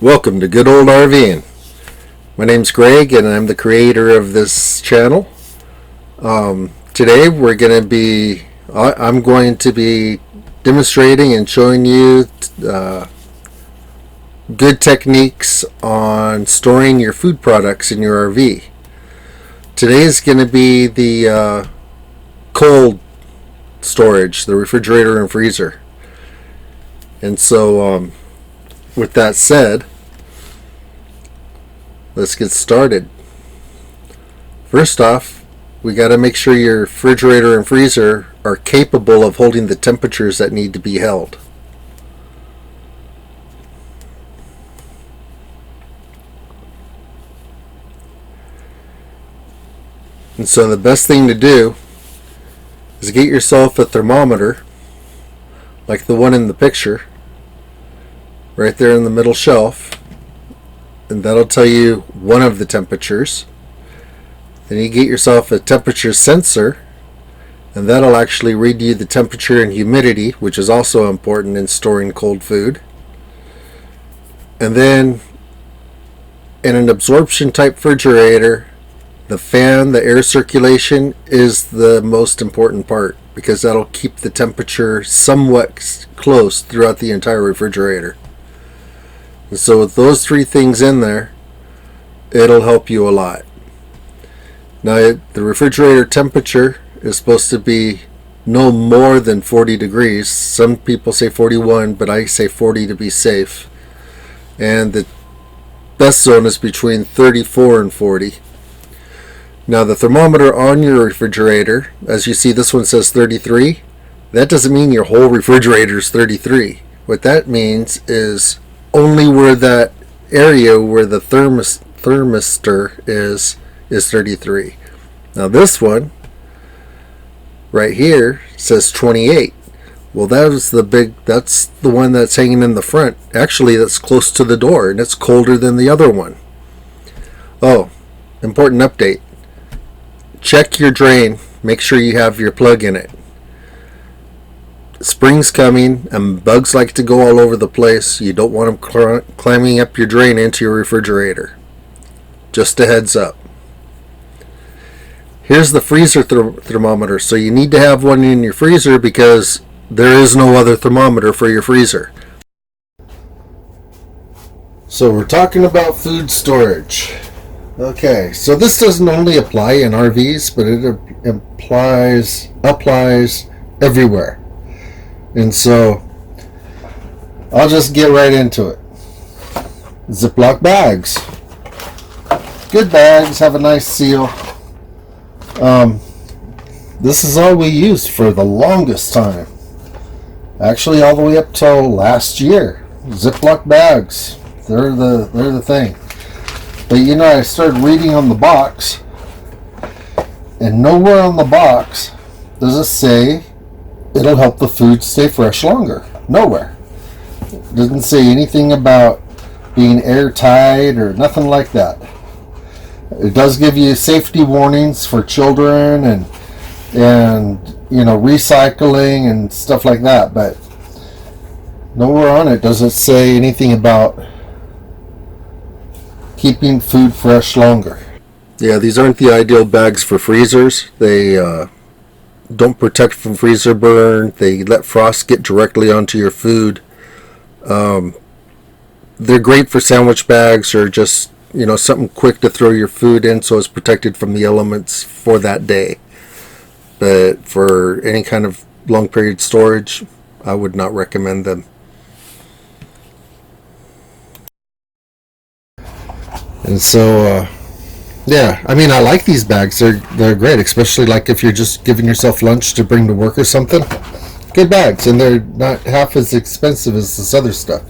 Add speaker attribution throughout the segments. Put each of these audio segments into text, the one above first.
Speaker 1: Welcome to Good Old RVing. My name's Greg and I'm the creator of this channel. Today I'm going to be demonstrating and showing you good techniques on storing your food products in your RV. Today is going to be the cold storage, the refrigerator and freezer. And so with that said, let's get started. First off, we got to make sure your refrigerator and freezer are capable of holding the temperatures that need to be held. And so the best thing to do is get yourself a thermometer like the one in the picture right there in the middle shelf, and that'll tell you one of the temperatures. Then you get yourself a temperature sensor, and that'll actually read you the temperature and humidity, which is also important in storing cold food. And then in an absorption type refrigerator, the fan, the air circulation is the most important part, because that'll keep the temperature somewhat close throughout the entire refrigerator. And so with those three things in there, it'll help you a lot. Now, the refrigerator temperature is supposed to be no more than 40 degrees. Some people say 41, but I say 40 to be safe. And the best zone is between 34 and 40. Now, the thermometer on your refrigerator, as you see, this one says 33. That doesn't mean your whole refrigerator is 33. What that means is only where that area where the thermistor is 33. Now this one right here says 28. Well, that's the one that's hanging in the front. Actually, that's close to the door, and it's colder than the other one. Oh, important update. Check your drain. Make sure you have your plug in it. Spring's coming and bugs like to go all over the place. You don't want them climbing up your drain into your refrigerator. Just a heads up. Here's the freezer thermometer. So you need to have one in your freezer because there is no other thermometer for your freezer. So we're talking about food storage. Okay, so this doesn't only apply in RVs, but it applies everywhere. And so I'll just get right into it. Ziploc bags. Good bags, have a nice seal. This is all we used for the longest time. Actually, all the way up till last year. Ziploc bags. They're the thing. But you know, I started reading on the box, and nowhere on the box does it say it'll help the food stay fresh longer. Nowhere. It doesn't say anything about being airtight or nothing like that. It does give you safety warnings for children and you know, recycling and stuff like that, but nowhere on it does it say anything about keeping food fresh longer. Yeah, these aren't the ideal bags for freezers. They don't protect from freezer burn. They let frost get directly onto your food. They're great for sandwich bags or just, you know, something quick to throw your food in so it's protected from the elements for that day. But for any kind of long period storage, I would not recommend them. And so yeah, I mean, I like these bags. They're great, especially like if you're just giving yourself lunch to bring to work or something. Good bags, and they're not half as expensive as this other stuff.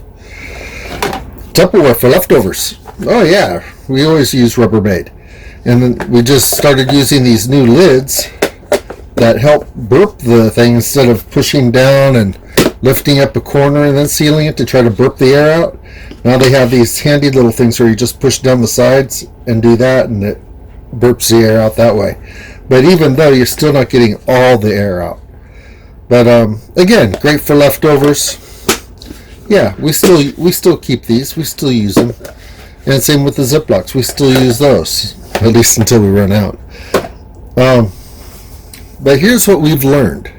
Speaker 1: Tupperware for leftovers. Oh yeah, we always use Rubbermaid. And then we just started using these new lids that help burp the thing instead of pushing down and lifting up a corner and then sealing it to try to burp the air out. Now they have these handy little things where you just push down the sides and do that, and it burps the air out that way. But even though, you're still not getting all the air out. But again, great for leftovers. Yeah, we still keep these. We still use them. And same with the Ziplocs. We still use those, at least until we run out. But here's what we've learned.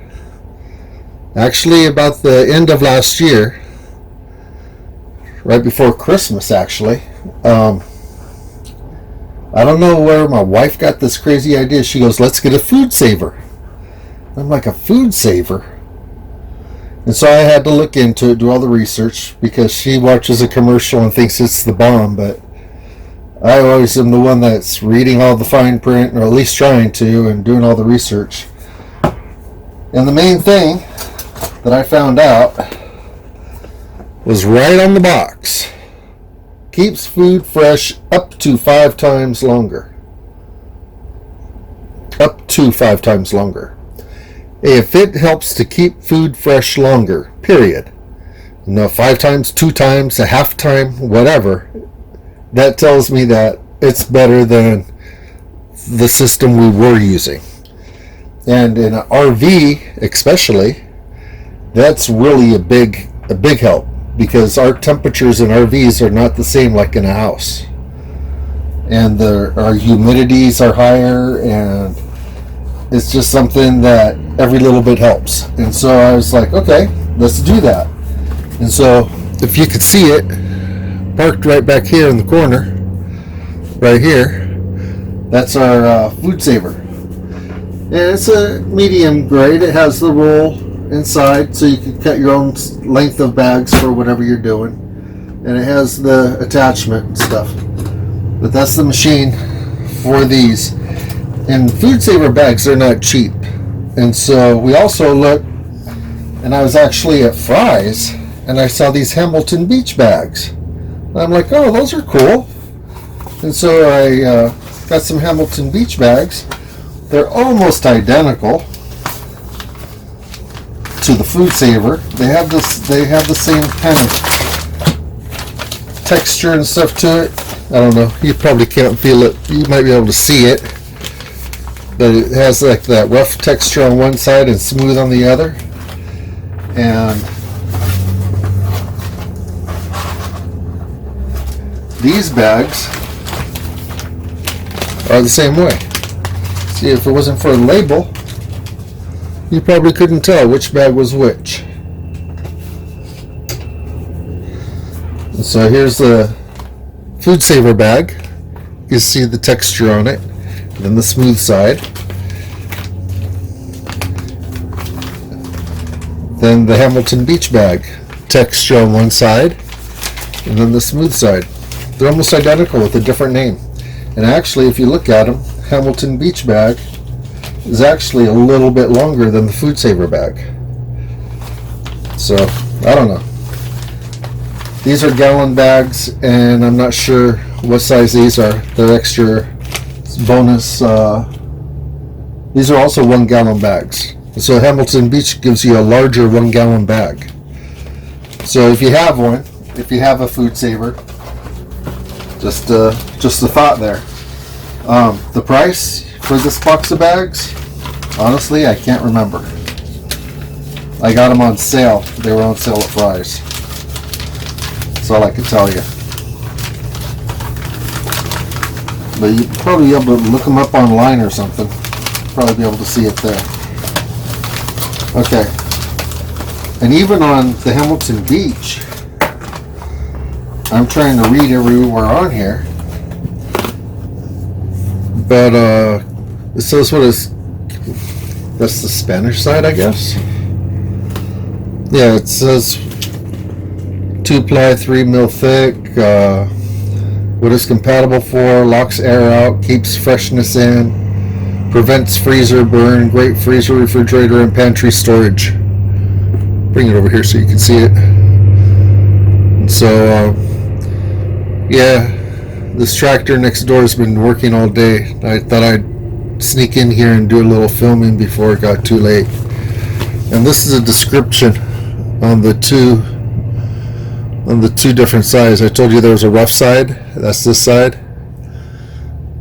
Speaker 1: Actually, about the end of last year, right before Christmas, actually, I don't know where my wife got this crazy idea. She goes, let's get a food saver. I'm like, a food saver? And so I had to look into it, do all the research, because she watches a commercial and thinks it's the bomb, but I always am the one that's reading all the fine print, or at least trying to, and doing all the research. And the main thing that I found out was right on the box. Keeps food fresh up to 5 times longer. Up to 5 times longer. If it helps to keep food fresh longer, period. 5 times, 2 times, a half time, whatever. That tells me that it's better than the system we were using. And in an RV, especially, that's really a big help, because our temperatures in RVs are not the same like in a house. And our humidities are higher, and it's just something that every little bit helps. And so I was like, okay, let's do that. And so if you could see it, parked right back here in the corner, right here, that's our food saver. And it's a medium grade. It has the roll inside, so you can cut your own length of bags for whatever you're doing. And it has the attachment and stuff. But that's the machine for these. And food saver bags are not cheap. And so we also looked, and I was actually at Fry's, and I saw these Hamilton Beach bags. And I'm like, oh, those are cool. And so I got some Hamilton Beach bags. They're almost identical to the food saver. They have the same kind of texture and stuff to it. I don't know. You probably can't feel it. You might be able to see it. But it has like that rough texture on one side and smooth on the other. And these bags are the same way. See, if it wasn't for the label, you probably couldn't tell which bag was which. And so here's the food saver bag. You can see the texture on it. And then the smooth side. Then the Hamilton Beach bag. Texture on one side. And then the smooth side. They're almost identical with a different name. And actually, if you look at them, Hamilton Beach bag is actually a little bit longer than the food saver bag. So, I don't know. These are gallon bags, and I'm not sure what size these are. They're extra bonus. These are also 1 gallon bags. So Hamilton Beach gives you a larger 1 gallon bag. So if you have one, if you have a food saver, just a thought there. The price for this box of bags, honestly, I can't remember. I got them on sale. They were on sale at Fry's. That's all I can tell you. But you'd probably be able to look them up online or something. Probably be able to see it there. Okay. And even on the Hamilton Beach, I'm trying to read everywhere on here. But it says what is, that's the Spanish side, I guess. Yeah, it says 2-ply, 3 mil thick. What it's compatible for: locks air out, keeps freshness in, prevents freezer burn, great freezer, refrigerator, and pantry storage. Bring it over here so you can see it. And so, yeah, this tractor next door has been working all day. I thought I'd sneak in here and do a little filming before it got too late. And this is a description on the two different sides. I told you there was a rough side. That's this side,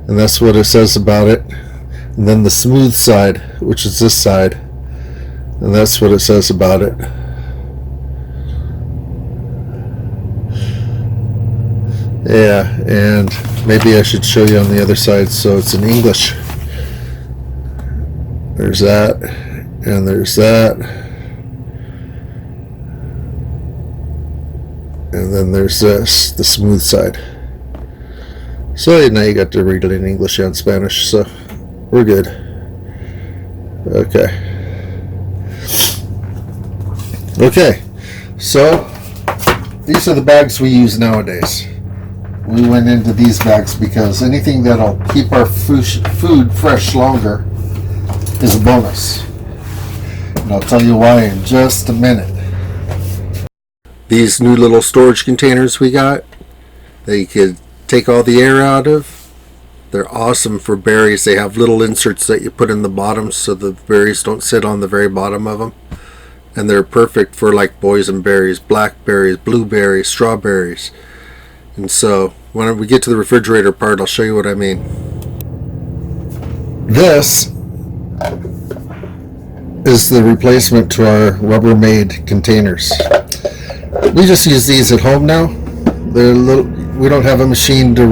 Speaker 1: and that's what it says about it. And then the smooth side, which is this side, and that's what it says about it. Yeah, and maybe I should show you on the other side so it's in English. There's that, and there's that, and then there's this, the smooth side. So now you got to read it in English and Spanish, so we're good. Okay, so these are the bags we use nowadays. We went into these bags because anything that'll keep our food fresh longer is a bonus. And I'll tell you why in just a minute. These new little storage containers we got that you could take all the air out of, they're awesome for berries. They have little inserts that you put in the bottom so the berries don't sit on the very bottom of them. And they're perfect for like boysenberries, blackberries, blueberries, strawberries. And so when we get to the refrigerator part, I'll show you what I mean. This is the replacement to our Rubbermaid containers. We just use these at home now. They're little. We don't have a machine to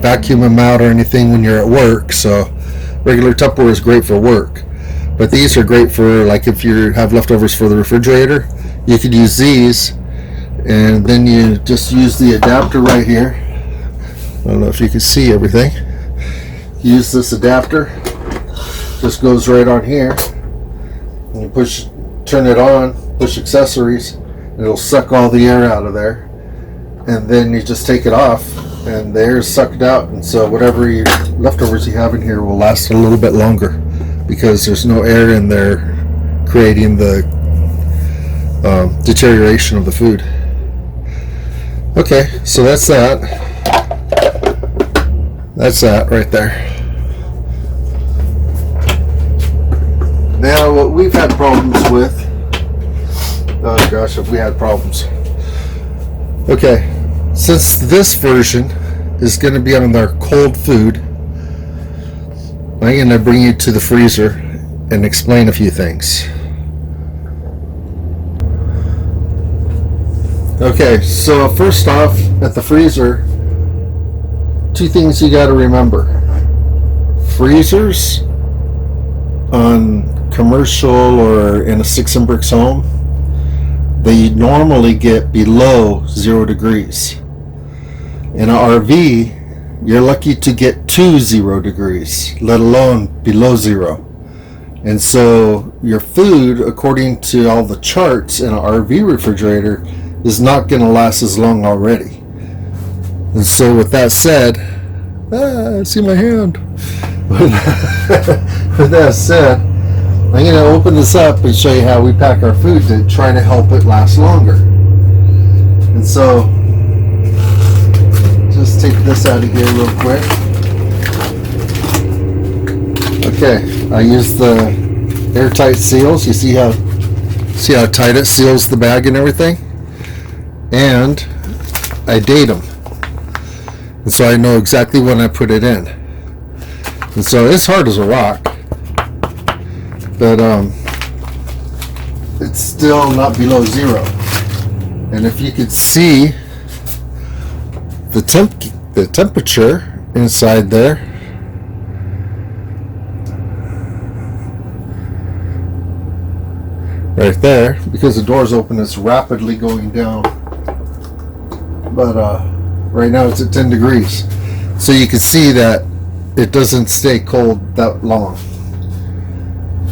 Speaker 1: vacuum them out or anything when you're at work, so regular Tupperware is great for work. But these are great for, like, if you have leftovers for the refrigerator, you could use these, and then you just use the adapter right here. I don't know if you can see everything. Use this adapter, just goes right on here, and you turn it on, push accessories, and it'll suck all the air out of there. And then you just take it off, and the air is sucked out, and so whatever leftovers you have in here will last a little bit longer, because there's no air in there creating the deterioration of the food. Okay, so that's that. That's that right there. Now, what we've had problems with, oh gosh, have we had problems. Okay, since this version is going to be on our cold food, I'm going to bring you to the freezer and explain a few things. Okay, so first off, at the freezer, two things you got to remember. Freezers on commercial or in a sticks and bricks home, they normally get below 0 degrees. In an RV, you're lucky to get to 0 degrees, let alone below 0. And so your food, according to all the charts in an RV refrigerator, is not going to last as long already. And so with that said, I see my hand. With that said, I'm going to open this up and show you how we pack our food to try to help it last longer. And so, just take this out of here real quick. Okay, I use the airtight seals. You see how tight it seals the bag and everything? And I date them. And so I know exactly when I put it in. And so it's hard as a rock. But it's still not below 0. And if you could see the temperature inside there, right there, because the door's open, it's rapidly going down. But right now it's at 10 degrees. So you can see that it doesn't stay cold that long.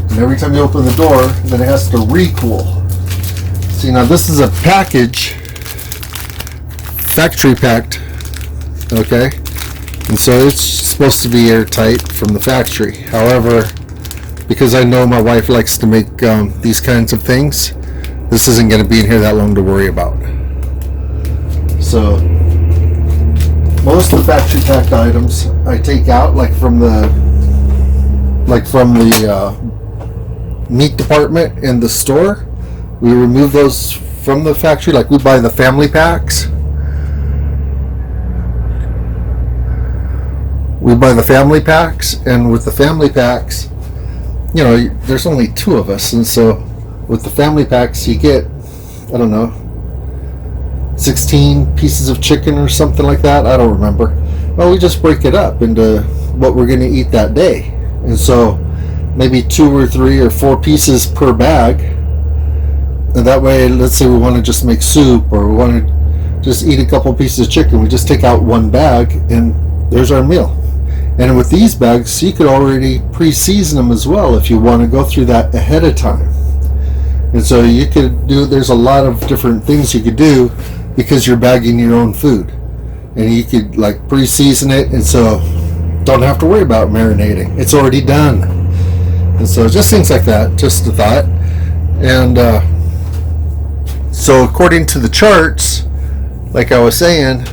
Speaker 1: And every time you open the door, then it has to recool. See, now this is a package, factory packed, okay? And so it's supposed to be airtight from the factory. However, because I know my wife likes to make these kinds of things, this isn't going to be in here that long to worry about. So, most of the factory packed items I take out, like from the meat department in the store. We remove those from the factory, like we buy the family packs. And with the family packs, you know, there's only 2 of us, and so with the family packs you get, I don't know, 16 pieces of chicken or something like that. I don't remember. Well, we just break it up into what we're going to eat that day. And so maybe 2 or 3 or 4 pieces per bag. And that way, let's say we want to just make soup or we want to just eat a couple pieces of chicken. We just take out 1 bag and there's our meal. And with these bags, you could already pre-season them as well if you want to go through that ahead of time. And so you could do, there's a lot of different things you could do because you're bagging your own food. And you could like pre-season it, and so don't have to worry about marinating. It's already done. And so just things like that, just a thought. And so according to the charts, like I was saying,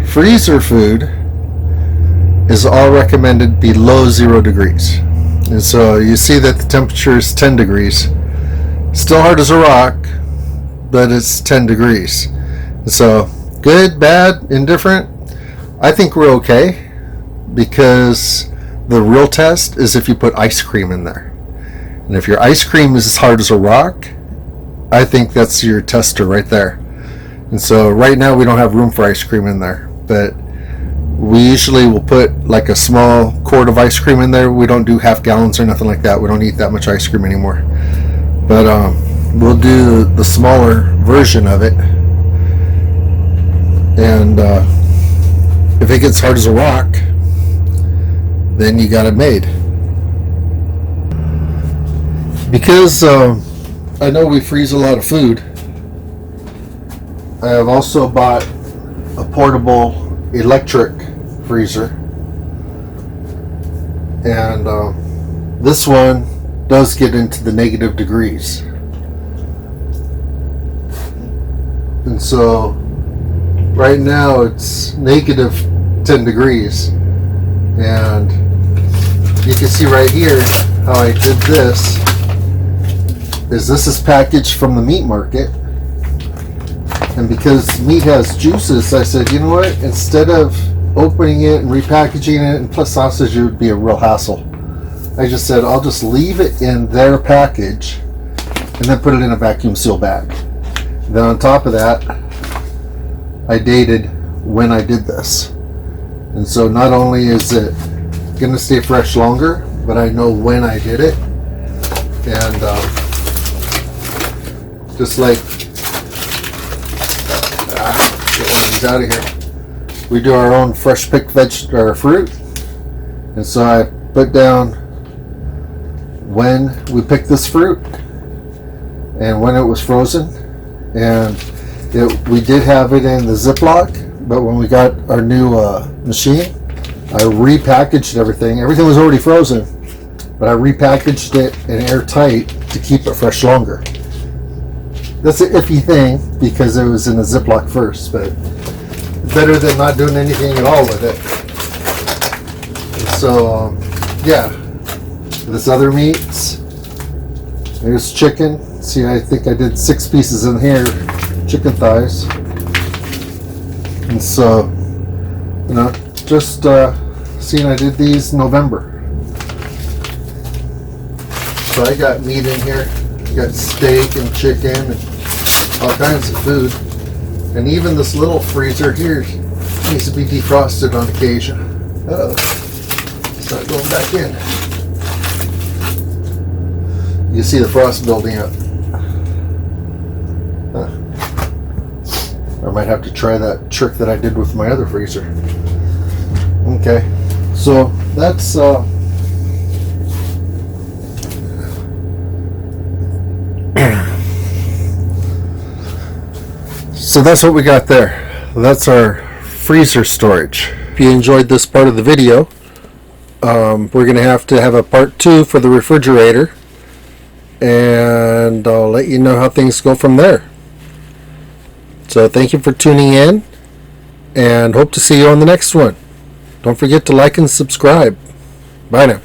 Speaker 1: freezer food is all recommended below 0 degrees. And so you see that the temperature is 10 degrees. Still hard as a rock, but it's 10 degrees. And so good, bad, indifferent, I think we're okay, because the real test is if you put ice cream in there. And if your ice cream is as hard as a rock, I think that's your tester right there. And so right now we don't have room for ice cream in there, but we usually will put like a small quart of ice cream in there. We don't do half gallons or nothing like that. We don't eat that much ice cream anymore. But we'll do the smaller version of it. And if it gets hard as a rock, then you got it made. Because I know we freeze a lot of food, I have also bought a portable electric freezer, and this one does get into the negative degrees. And so right now it's negative 10 degrees, and you can see right here how I did this is packaged from the meat market. And because meat has juices, I said, you know what, instead of opening it and repackaging it, and plus sausage, it would be a real hassle, I just said I'll just leave it in their package and then put it in a vacuum seal bag. And then on top of that, I dated when I did this. And so not only is it going to stay fresh longer, but I know when I did it. And just like, get one of these out of here. We do our own fresh picked or fruit. And so I put down when we picked this fruit and when it was frozen. And we did have it in the Ziploc, but when we got our new machine, I repackaged everything. Everything was already frozen, but I repackaged it in airtight to keep it fresh longer. That's an iffy thing because it was in a Ziploc first, but better than not doing anything at all with it. So, yeah, this other meats, there's chicken. See, I think I did 6 pieces in here, chicken thighs. And so, you know, just seeing I did these in November. So I got meat in here. Got steak and chicken and all kinds of food. And even this little freezer here needs to be defrosted on occasion. Uh-oh. It's not going back in. You see the frost building up. I might have to try that trick that I did with my other freezer. Okay, so that's so that's what we got there. That's our freezer storage. If you enjoyed this part of the video, we're going to have a part 2 for the refrigerator, and I'll let you know how things go from there. So thank you for tuning in, and hope to see you on the next one. Don't forget to like and subscribe. Bye now.